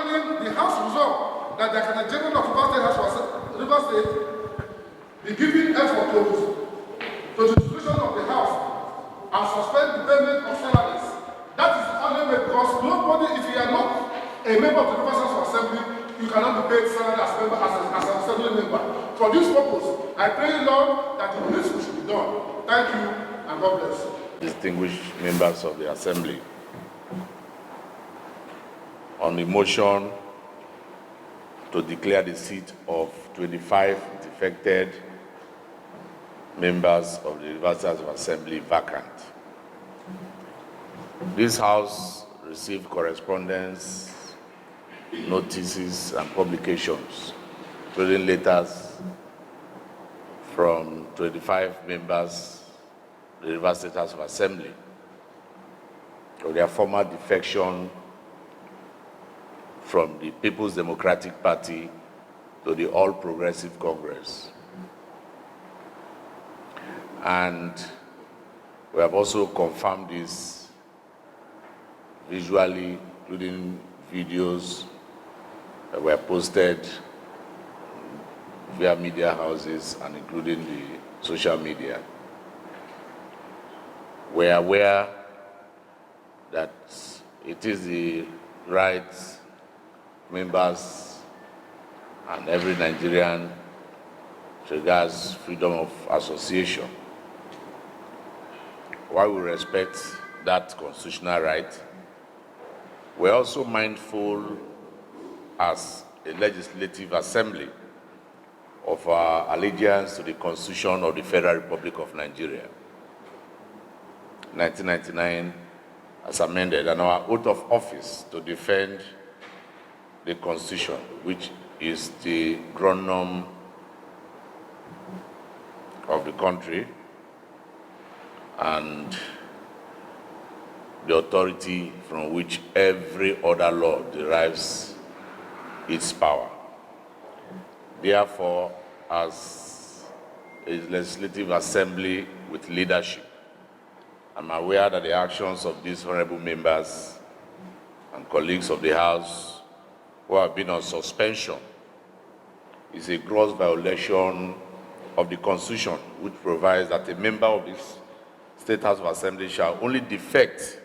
calling the House resolved that the Accountant General of River State be giving effort to the dissolution of the House and suspend the payment of salaries. That is the only way, because nobody, if you are not a member of the River State Assembly, you cannot be paid salary as an assembly member. For this purpose, I pray, Lord, that the needful should be done. Thank you, and God bless you. Distinguished members of the Assembly, on the motion to declare the seat of 25 defected members of the University of Assembly vacant. This House received correspondence, notices, and publications, including letters from 25 members of the University House of Assembly of their former defection from the People's Democratic Party to the All Progressive Congress. And we have also confirmed this visually, including videos that were posted via media houses and including the social media. We are aware that it is the right members and every Nigerian regards freedom of association. While we respect that constitutional right, we're also mindful as a legislative assembly of our allegiance to the Constitution of the Federal Republic of Nigeria, 1999, as amended, and our oath of office to defend the Constitution, which is the ground norm of the country and the authority from which every other law derives its power. Therefore, as a legislative assembly with leadership, I'm aware that the actions of these honorable members and colleagues of the House who have been on suspension is a gross violation of the Constitution, which provides that a member of this State House of Assembly shall only defect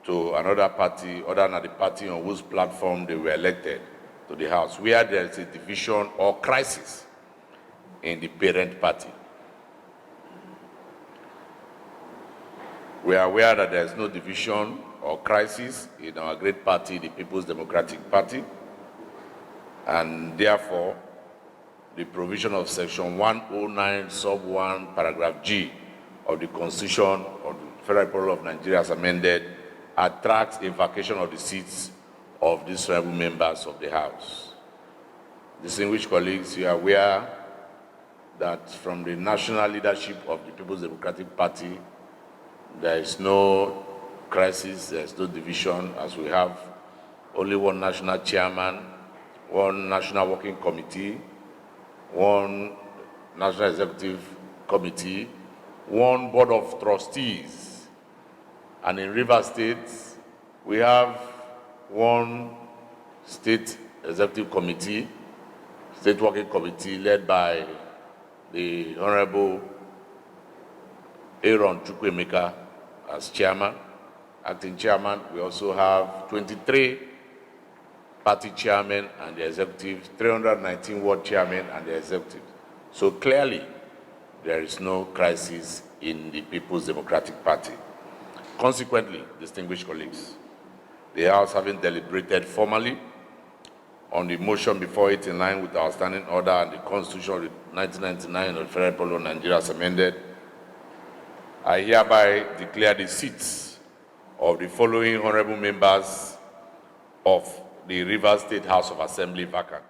to another party other than the party on whose platform they were elected to the House, where there is a division or crisis in the parent party. We are aware that there is no division or crisis in our great party, the People's Democratic Party, and therefore the provision of Section 109, Sub 1, Paragraph G of the Constitution of the Federal Republic of Nigeria as amended attracts a vacation of the seats of these honorable members of the House. Distinguished colleagues, you are aware that from the national leadership of the People's Democratic Party, there is no crisis, there is no division, as we have only one national chairman, one national working committee, one national executive committee, one board of trustees. And in Rivers State, we have one state executive committee, state working committee led by the Honorable Aaron Chukwemeka as chairman, acting chairman. We also have 23 party chairmen and the executive, 319 ward chairmen and the executive. So clearly, there is no crisis in the People's Democratic Party. Consequently, distinguished colleagues, the House, having deliberated formally on the motion before it in line with our standing order and the Constitution of 1999 of the Federal Republic of Nigeria as amended, I hereby declare the seats of the following honorable members of the Rivers State House of Assembly vacant.